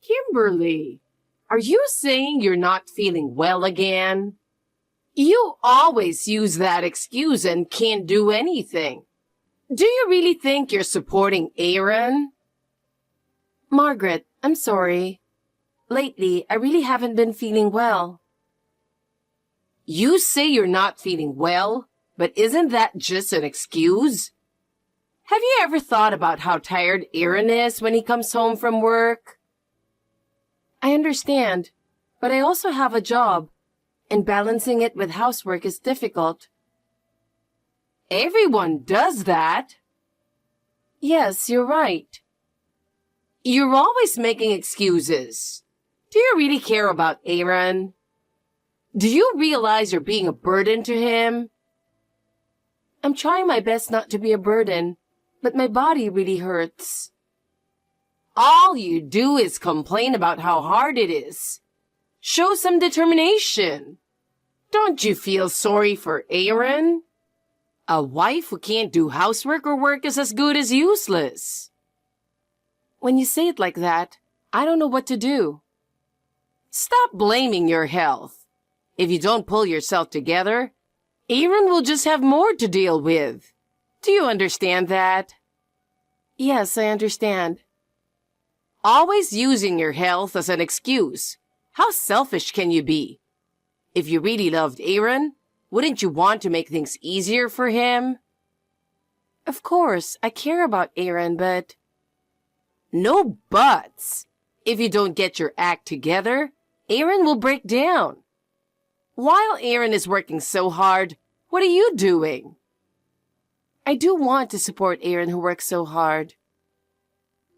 Kimberly, are you saying you're not feeling well again? You always use that excuse and can't do anything. Do you really think you're supporting Aaron? Margaret, I'm sorry. Lately, I really haven't been feeling well. You say you're not feeling well, but isn't that just an excuse? Have you ever thought about how tired Aaron is when he comes home from work? I understand, but I also have a job, and balancing it with housework is difficult. Everyone does that. Yes, you're right. You're always making excuses. Do you really care about Aaron? Do you realize you're being a burden to him? I'm trying my best not to be a burden, but my body really hurts. All you do is complain about how hard it is. Show some determination. Don't you feel sorry for Aaron? A wife who can't do housework or work is as good as useless. When you say it like that, I don't know what to do. Stop blaming your health. If you don't pull yourself together, Aaron will just have more to deal with. Do you understand that? Yes, I understand. Always using your health as an excuse. How selfish can you be? If you really loved Aaron, wouldn't you want to make things easier for him? Of course, I care about Aaron, but... No buts. If you don't get your act together, Aaron will break down. While Aaron is working so hard, what are you doing? I do want to support Aaron who works so hard.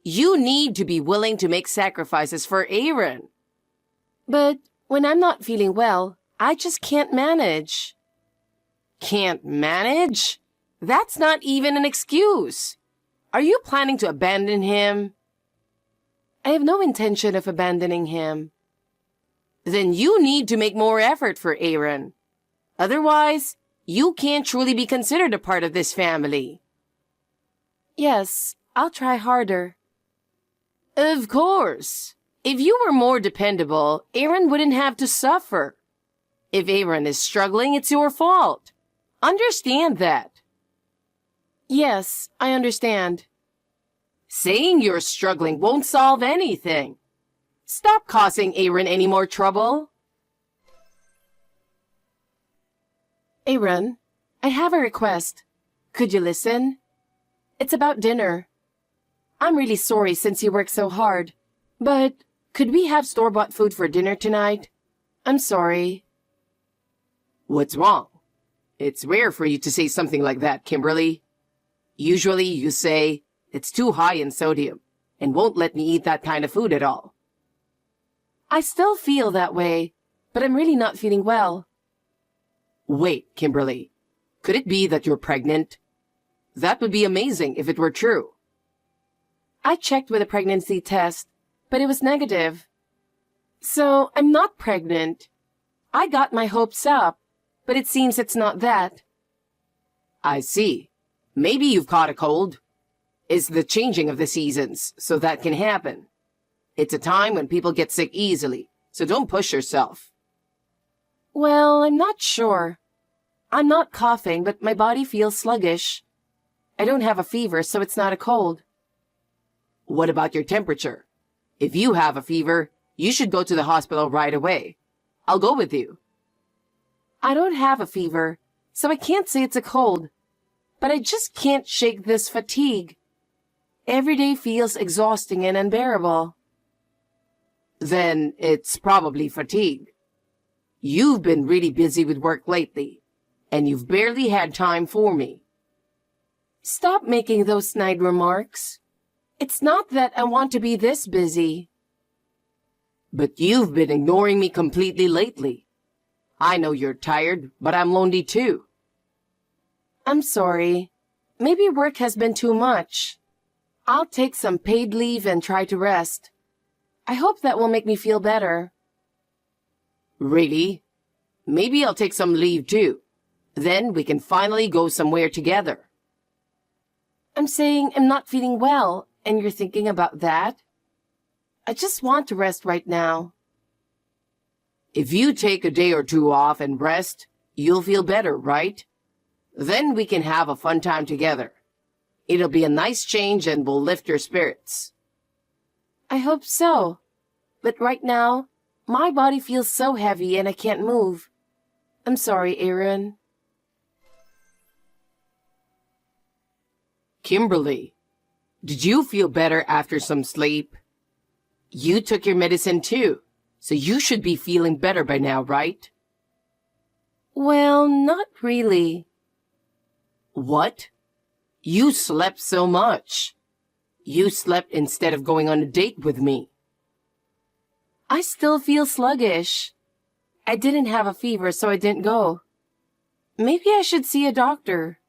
You need to be willing to make sacrifices for Aaron. But when I'm not feeling well, I just can't manage. Can't manage? That's not even an excuse. Are you planning to abandon him? I have no intention of abandoning him. Then you need to make more effort for Aaron. Otherwise, you can't truly be considered a part of this family. Yes, I'll try harder. Of course. If you were more dependable, Aaron wouldn't have to suffer. If Aaron is struggling, it's your fault. Understand that. Yes, I understand. Saying you're struggling won't solve anything. Stop causing Aaron any more trouble. Aaron, I have a request. Could you listen? It's about dinner. I'm really sorry since you work so hard, but could we have store-bought food for dinner tonight? I'm sorry. What's wrong? It's rare for you to say something like that, Kimberly. Usually you say, it's too high in sodium and won't let me eat that kind of food at all. I still feel that way, but I'm really not feeling well. Wait, Kimberly. Could it be that you're pregnant? That would be amazing if it were true. I checked with a pregnancy test, but it was negative. So I'm not pregnant. I got my hopes up, but it seems it's not that. I see. Maybe you've caught a cold. It's the changing of the seasons, so that can happen. It's a time when people get sick easily, so don't push yourself. Well, I'm not sure. I'm not coughing, but my body feels sluggish. I don't have a fever, so it's not a cold. What about your temperature? If you have a fever, you should go to the hospital right away. I'll go with you. I don't have a fever, so I can't say it's a cold. But I just can't shake this fatigue. Every day feels exhausting and unbearable. Then it's probably fatigue. You've been really busy with work lately, and you've barely had time for me. Stop making those snide remarks. It's not that I want to be this busy. But you've been ignoring me completely lately. I know you're tired, but I'm lonely too. I'm sorry. Maybe work has been too much. I'll take some paid leave and try to rest. I hope that will make me feel better. Really? Maybe I'll take some leave too. Then we can finally go somewhere together. I'm saying I'm not feeling well, and you're thinking about that? I just want to rest right now. If you take a day or two off and rest, you'll feel better, right? Then we can have a fun time together. It'll be a nice change and will lift your spirits. I hope so. But right now, my body feels so heavy and I can't move. I'm sorry, Aaron. Kimberly, did you feel better after some sleep? You took your medicine too, so you should be feeling better by now, right? Well, not really. What? You slept so much. You slept instead of going on a date with me. I still feel sluggish. I didn't have a fever, so I didn't go. Maybe I should see a doctor.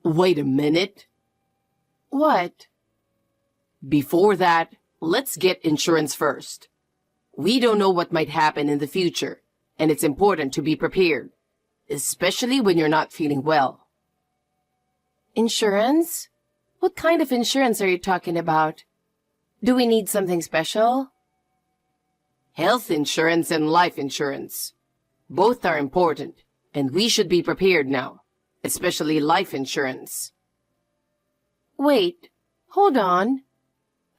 Wait a minute. What? Before that, let's get insurance first. We don't know what might happen in the future, and it's important to be prepared, especially when you're not feeling well. Insurance? What kind of insurance are you talking about? Do we need something special? Health insurance and life insurance. Both are important, and we should be prepared now, especially life insurance. Wait, hold on.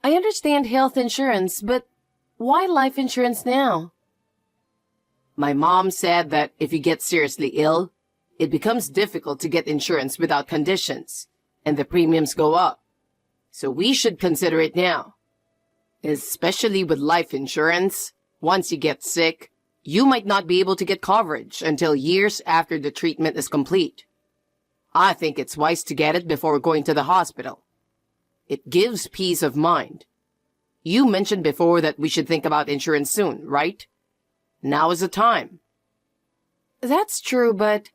I understand health insurance, but why life insurance now? My mom said that if you get seriously ill, it becomes difficult to get insurance without conditions, and the premiums go up. So we should consider it now. Especially with life insurance, once you get sick, you might not be able to get coverage until years after the treatment is complete. I think it's wise to get it before going to the hospital. It gives peace of mind. You mentioned before that we should think about insurance soon, right? Now is the time. That's true, but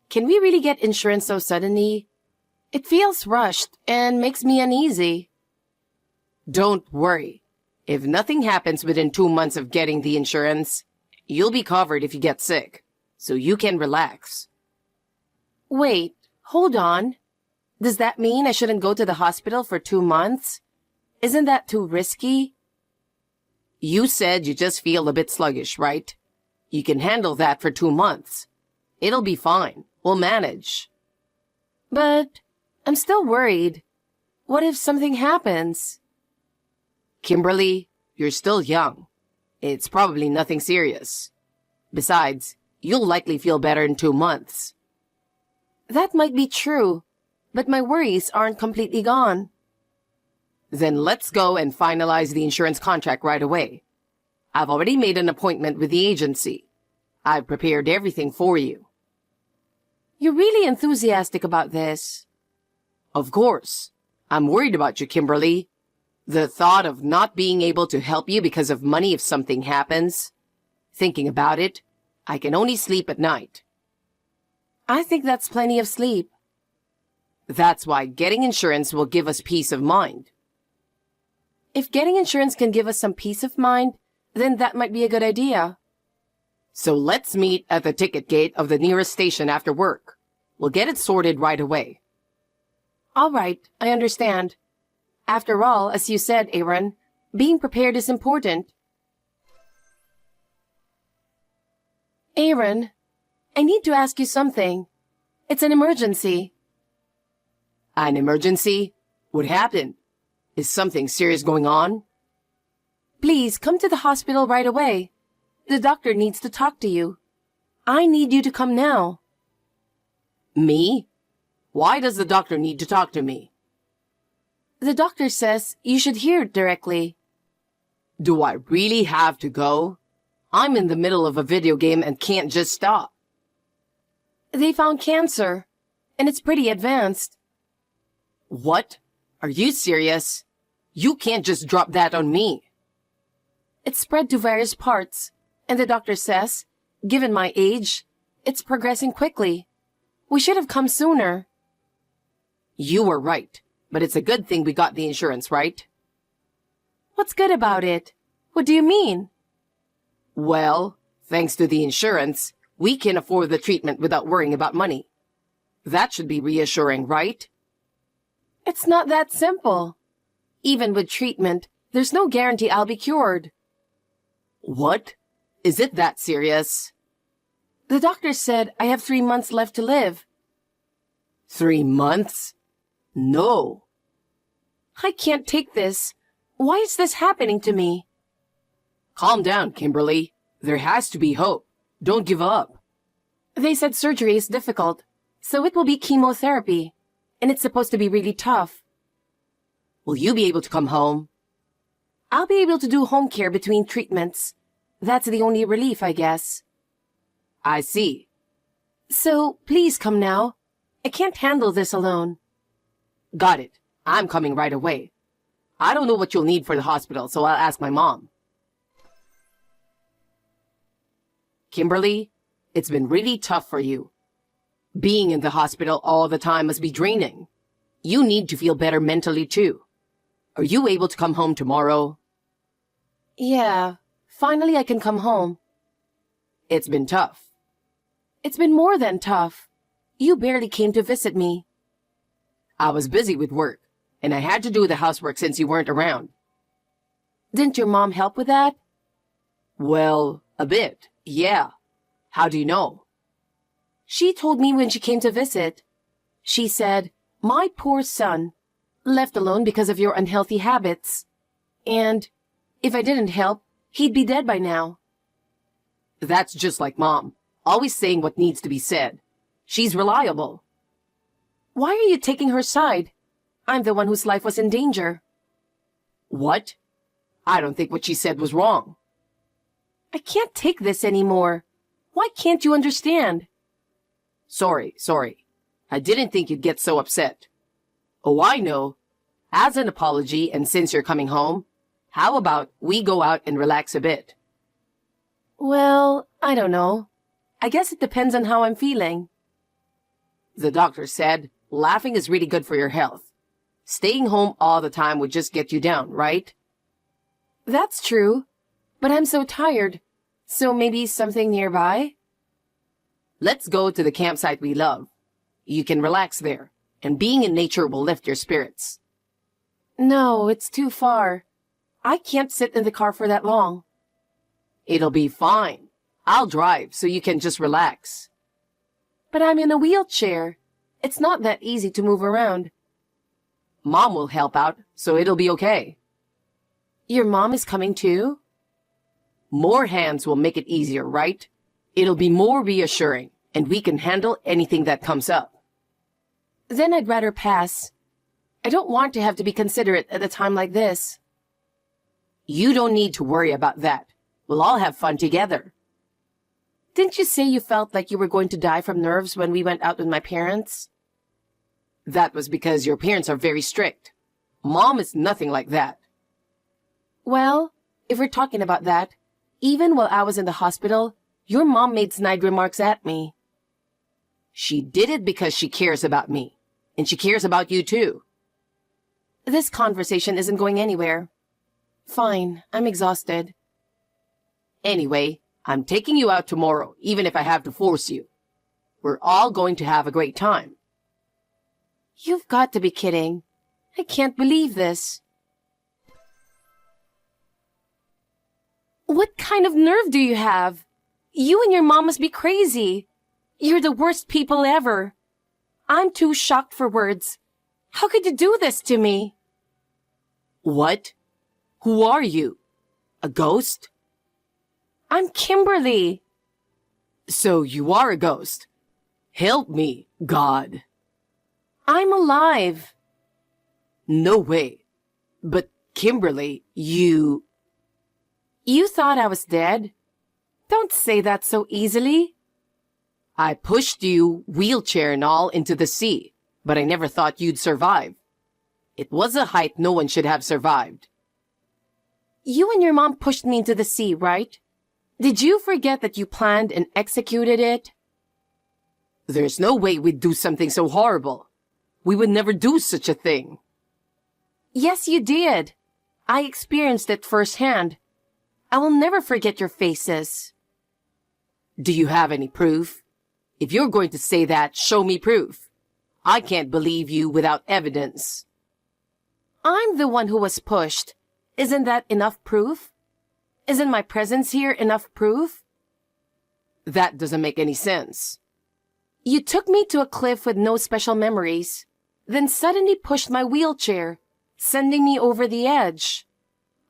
can we really get insurance so suddenly? It feels rushed and makes me uneasy. Don't worry. If nothing happens within 2 months of getting the insurance, you'll be covered if you get sick, so you can relax. Wait, hold on. Does that mean I shouldn't go to the hospital for 2 months? Isn't that too risky? You said you just feel a bit sluggish, right? You can handle that for 2 months. It'll be fine. We'll manage. But I'm still worried. What if something happens? Kimberly, you're still young. It's probably nothing serious. Besides, you'll likely feel better in 2 months. That might be true, but my worries aren't completely gone. Then let's go and finalize the insurance contract right away. I've already made an appointment with the agency. I've prepared everything for you. You're really enthusiastic about this. Of course. I'm worried about you, Kimberly. The thought of not being able to help you because of money if something happens. Thinking about it, I can only sleep at night. I think that's plenty of sleep. That's why getting insurance will give us peace of mind. If getting insurance can give us some peace of mind, then that might be a good idea. So let's meet at the ticket gate of the nearest station after work. We'll get it sorted right away. All right, I understand. After all, as you said, Aaron, being prepared is important. Aaron, I need to ask you something. It's an emergency. An emergency? What happened? Is something serious going on? Please come to the hospital right away. The doctor needs to talk to you. I need you to come now. Me? Why does the doctor need to talk to me? The doctor says you should hear it directly. Do I really have to go? I'm in the middle of a video game and can't just stop. They found cancer, and it's pretty advanced. What? Are you serious? You can't just drop that on me. It's spread to various parts, and the doctor says, given my age, it's progressing quickly. We should have come sooner. You were right, but it's a good thing we got the insurance, right? What's good about it? What do you mean? Well, thanks to the insurance, we can afford the treatment without worrying about money. That should be reassuring, right? It's not that simple. Even with treatment, there's no guarantee I'll be cured. What? Is it that serious? The doctor said I have 3 months left to live. 3 months? No. I can't take this. Why is this happening to me? Calm down, Kimberly. There has to be hope. Don't give up. They said surgery is difficult, so it will be chemotherapy, and it's supposed to be really tough. Will you be able to come home? I'll be able to do home care between treatments. That's the only relief, I guess. I see. So, please come now. I can't handle this alone. Got it. I'm coming right away. I don't know what you'll need for the hospital, so I'll ask my mom. Kimberly, it's been really tough for you. Being in the hospital all the time must be draining. You need to feel better mentally too. Are you able to come home tomorrow? Yeah, finally I can come home. It's been tough. It's been more than tough. You barely came to visit me. I was busy with work, and I had to do the housework since you weren't around. Didn't your mom help with that? Well, a bit, yeah. How do you know? She told me when she came to visit. She said, "My poor son, left alone because of your unhealthy habits. And if I didn't help, he'd be dead by now." That's just like Mom, always saying what needs to be said. She's reliable. Why are you taking her side? I'm the one whose life was in danger. What? I don't think what she said was wrong. I can't take this anymore. Why can't you understand? Sorry. I didn't think you'd get so upset. Oh, I know. As an apology, and since you're coming home, how about we go out and relax a bit? Well, I don't know. I guess it depends on how I'm feeling. The doctor said laughing is really good for your health. Staying home all the time would just get you down, right? That's true, but I'm so tired. So maybe something nearby? Let's go to the campsite we love. You can relax there, and being in nature will lift your spirits. No, it's too far. I can't sit in the car for that long. It'll be fine. I'll drive so you can just relax. But I'm in a wheelchair. It's not that easy to move around. Mom will help out, so it'll be okay. Your mom is coming too? More hands will make it easier, right? It'll be more reassuring, and we can handle anything that comes up. Then I'd rather pass. I don't want to have to be considerate at a time like this. You don't need to worry about that. We'll all have fun together. Didn't you say you felt like you were going to die from nerves when we went out with my parents? That was because your parents are very strict. Mom is nothing like that. Well, if we're talking about that, even while I was in the hospital, your mom made snide remarks at me. She did it because she cares about me, and she cares about you too. This conversation isn't going anywhere. Fine, I'm exhausted. Anyway, I'm taking you out tomorrow, even if I have to force you. We're all going to have a great time. You've got to be kidding. I can't believe this. What kind of nerve do you have? You and your mom must be crazy. You're the worst people ever. I'm too shocked for words. How could you do this to me? What? Who are you? A ghost? I'm Kimberly. So you are a ghost. Help me, God. I'm alive. No way. But Kimberly, you... You thought I was dead? Don't say that so easily. I pushed you, wheelchair and all, into the sea, but I never thought you'd survive. It was a height no one should have survived. You and your mom pushed me into the sea, right? Did you forget that you planned and executed it? There's no way we'd do something so horrible. We would never do such a thing. Yes, you did. I experienced it firsthand. I will never forget your faces. Do you have any proof? If you're going to say that, show me proof. I can't believe you without evidence. I'm the one who was pushed. Isn't that enough proof? Isn't my presence here enough proof? That doesn't make any sense. You took me to a cliff with no special memories, then suddenly pushed my wheelchair, sending me over the edge.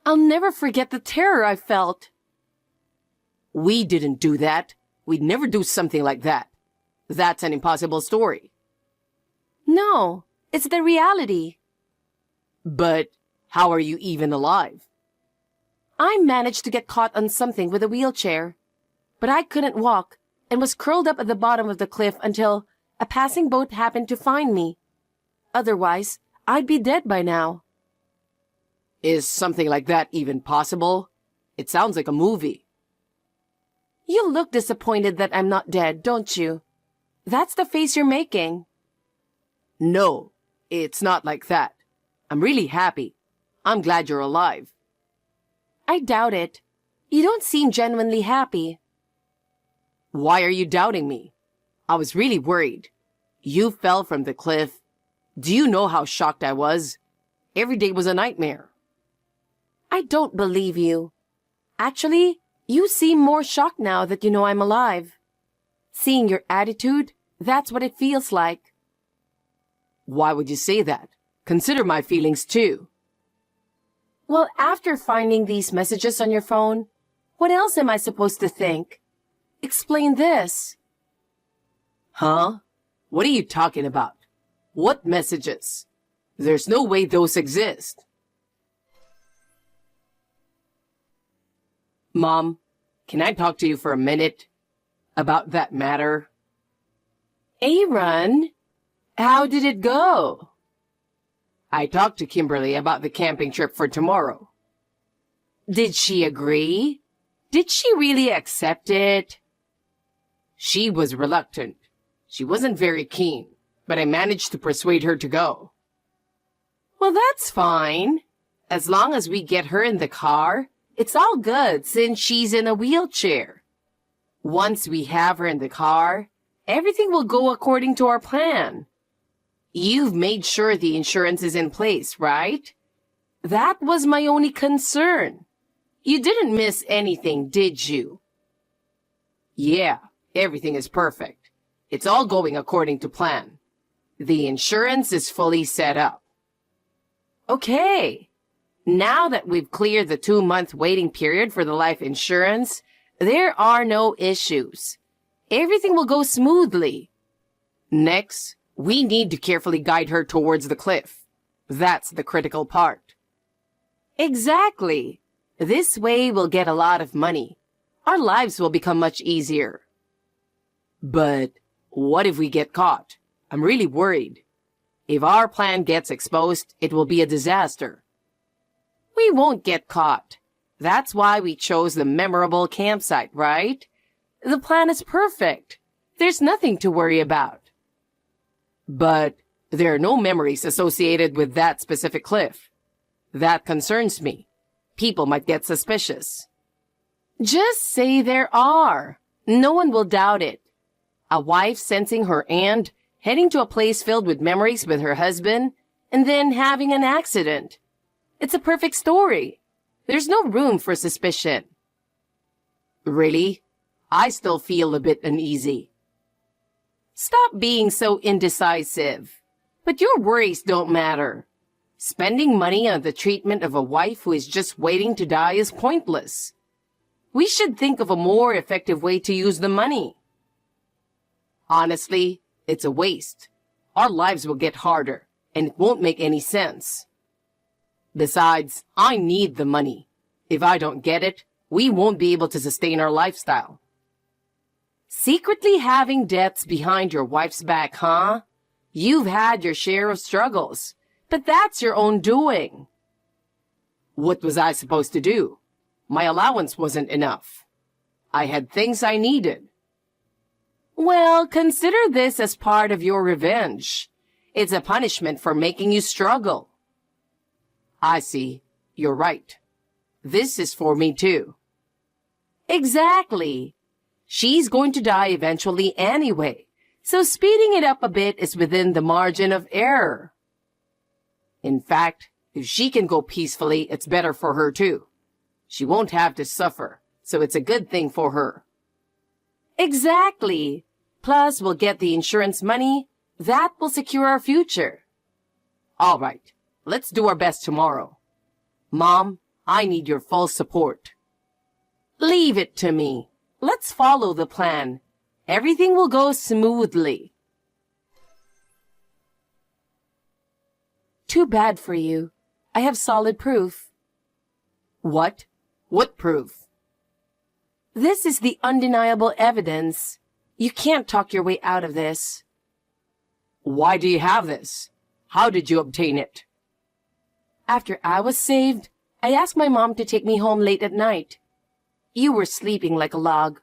I'll never forget the terror I felt. We didn't do that. We'd never do something like that. That's an impossible story. No, it's the reality. But how are you even alive? I managed to get caught on something with a wheelchair, but I couldn't walk and was curled up at the bottom of the cliff until a passing boat happened to find me. Otherwise, I'd be dead by now. Is something like that even possible? It sounds like a movie. You look disappointed that I'm not dead, don't you? That's the face you're making. No, it's not like that. I'm really happy. I'm glad you're alive. I doubt it. You don't seem genuinely happy. Why are you doubting me? I was really worried. You fell from the cliff. Do you know how shocked I was? Every day was a nightmare. I don't believe you. Actually, you seem more shocked now that you know I'm alive. Seeing your attitude, that's what it feels like. Why would you say that? Consider my feelings too. Well, after finding these messages on your phone, what else am I supposed to think? Explain this. Huh? What are you talking about? What messages? There's no way those exist. Mom, can I talk to you for a minute about that matter? Aaron, how did it go? I talked to Kimberly about the camping trip for tomorrow. Did she agree? Did she really accept it? She was reluctant. She wasn't very keen, but I managed to persuade her to go. Well, that's fine. As long as we get her in the car, it's all good since she's in a wheelchair. Once we have her in the car, everything will go according to our plan. You've made sure the insurance is in place, right? That was my only concern. You didn't miss anything, did you? Yeah, everything is perfect. It's all going according to plan. The insurance is fully set up. Okay. Now that we've cleared the 2-month waiting period for the life insurance, there are no issues. Everything will go smoothly. Next, we need to carefully guide her towards the cliff. That's the critical part. Exactly. This way we'll get a lot of money. Our lives will become much easier. But what if we get caught? I'm really worried. If our plan gets exposed, it will be a disaster. We won't get caught. That's why we chose the memorable campsite, right? The plan is perfect. There's nothing to worry about. But there are no memories associated with that specific cliff. That concerns me. People might get suspicious. Just say there are. No one will doubt it. A wife sensing her aunt, heading to a place filled with memories with her husband, and then having an accident. It's a perfect story. There's no room for suspicion. Really? I still feel a bit uneasy. Stop being so indecisive. But your worries don't matter. Spending money on the treatment of a wife who is just waiting to die is pointless. We should think of a more effective way to use the money. Honestly, it's a waste. Our lives will get harder, and it won't make any sense. Besides, I need the money. If I don't get it, we won't be able to sustain our lifestyle. Secretly having debts behind your wife's back, huh? You've had your share of struggles, but that's your own doing. What was I supposed to do? My allowance wasn't enough. I had things I needed. Well, consider this as part of your revenge. It's a punishment for making you struggle. I see. You're right. This is for me too. Exactly. She's going to die eventually anyway, so speeding it up a bit is within the margin of error. In fact, If she can go peacefully, it's better for her too. She won't have to suffer, so it's a good thing for her. Exactly. Plus, we'll get the insurance money. That will secure our future. All right, let's do our best tomorrow. Mom, I need your full support. Leave it to me. Let's follow the plan. Everything will go smoothly. Too bad for you. I have solid proof. What? What proof? This is the undeniable evidence. You can't talk your way out of this. Why do you have this? How did you obtain it? After I was saved, I asked my mom to take me home late at night. You were sleeping like a log,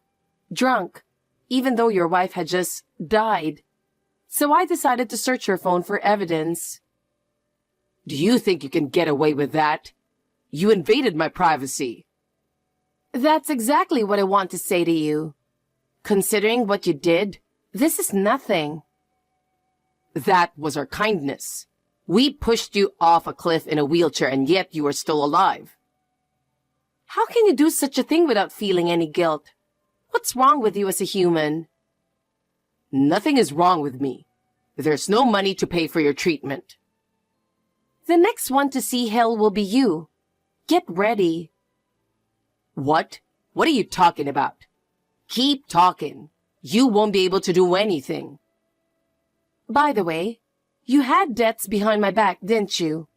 drunk, even though your wife had just died. So I decided to search your phone for evidence. Do you think you can get away with that? You invaded my privacy. That's exactly what I want to say to you. Considering what you did, this is nothing. That was our kindness. We pushed you off a cliff in a wheelchair and yet you are still alive. How can you do such a thing without feeling any guilt? What's wrong with you as a human? Nothing is wrong with me. There's no money to pay for your treatment. The next one to see hell will be you. Get ready. What? What are you talking about? Keep talking. You won't be able to do anything. By the way, you had debts behind my back, didn't you?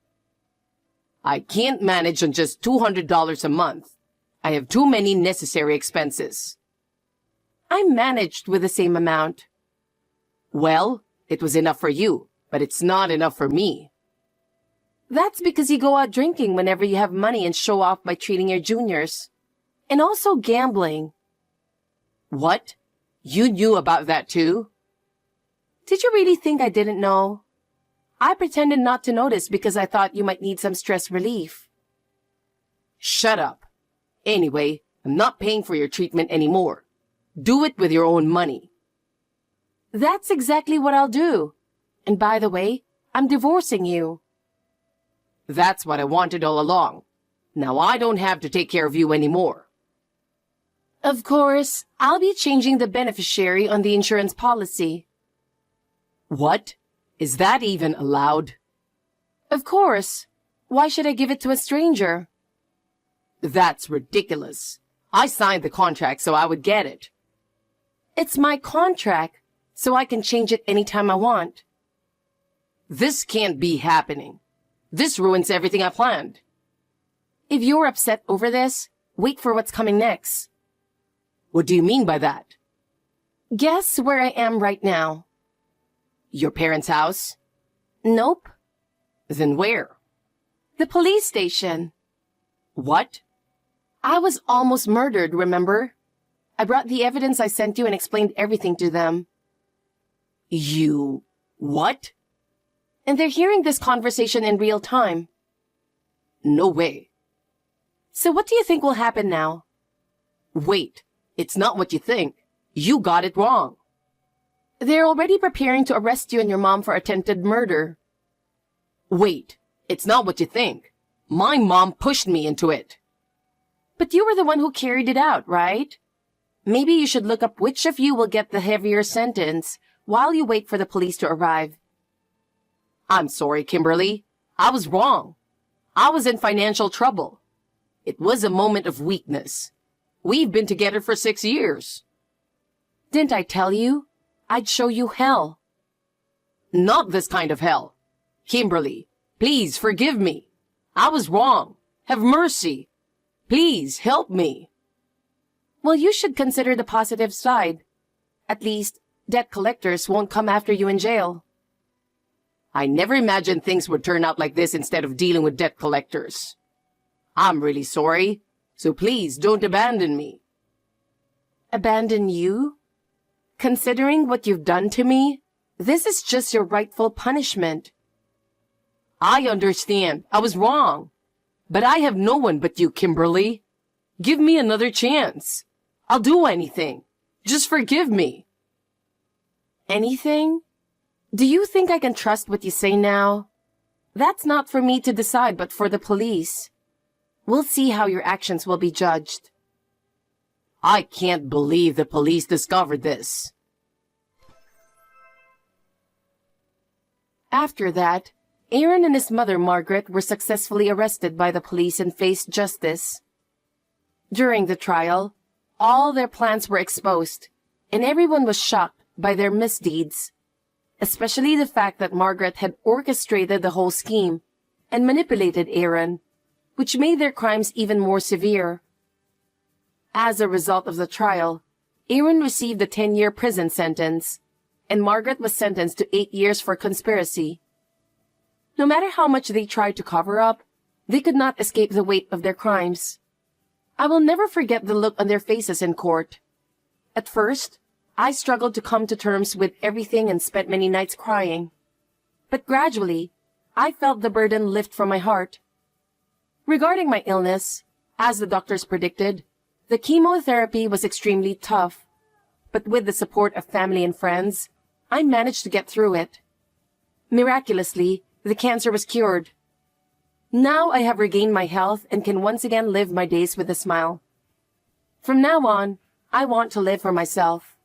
I can't manage on just $200 a month. I have too many necessary expenses. I managed with the same amount. Well, it was enough for you, but it's not enough for me. That's because you go out drinking whenever you have money and show off by treating your juniors. And also gambling. What? You knew about that too? Did you really think I didn't know? I pretended not to notice because I thought you might need some stress relief. Shut up. Anyway, I'm not paying for your treatment anymore. Do it with your own money. That's exactly what I'll do. And by the way, I'm divorcing you. That's what I wanted all along. Now I don't have to take care of you anymore. Of course, I'll be changing the beneficiary on the insurance policy. What? Is that even allowed? Of course. Why should I give it to a stranger? That's ridiculous. I signed the contract so I would get it. It's my contract, so I can change it anytime I want. This can't be happening. This ruins everything I planned. If you're upset over this, wait for what's coming next. What do you mean by that? Guess where I am right now. Your parents' house? Nope. Then where? The police station. What? I was almost murdered, remember? I brought the evidence I sent you and explained everything to them. You... what? And they're hearing this conversation in real time. No way. So what do you think will happen now? Wait, it's not what you think. You got it wrong. They're already preparing to arrest you and your mom for attempted murder. Wait, it's not what you think. My mom pushed me into it. But you were the one who carried it out, right? Maybe you should look up which of you will get the heavier sentence while you wait for the police to arrive. I'm sorry, Kimberly. I was wrong. I was in financial trouble. It was a moment of weakness. We've been together for 6 years. Didn't I tell you? I'd show you hell. Not this kind of hell. Kimberly, please forgive me. I was wrong. Have mercy. Please help me. Well, you should consider the positive side. At least, debt collectors won't come after you in jail. I never imagined things would turn out like this instead of dealing with debt collectors. I'm really sorry, so please don't abandon me. Abandon you? Considering what you've done to me, this is just your rightful punishment. I understand. I was wrong. But I have no one but you, Kimberly. Give me another chance. I'll do anything. Just forgive me. Anything? Do you think I can trust what you say now? That's not for me to decide, but for the police. We'll see how your actions will be judged. I can't believe the police discovered this. After that, Aaron and his mother Margaret were successfully arrested by the police and faced justice. During the trial, all their plans were exposed, and everyone was shocked by their misdeeds, especially the fact that Margaret had orchestrated the whole scheme and manipulated Aaron, which made their crimes even more severe. As a result of the trial, Aaron received a 10-year prison sentence, and Margaret was sentenced to 8 years for conspiracy. No matter how much they tried to cover up, they could not escape the weight of their crimes. I will never forget the look on their faces in court. At first, I struggled to come to terms with everything and spent many nights crying. But gradually, I felt the burden lift from my heart. Regarding my illness, as the doctors predicted, the chemotherapy was extremely tough. But with the support of family and friends, I managed to get through it. Miraculously, the cancer was cured. Now I have regained my health and can once again live my days with a smile. From now on, I want to live for myself.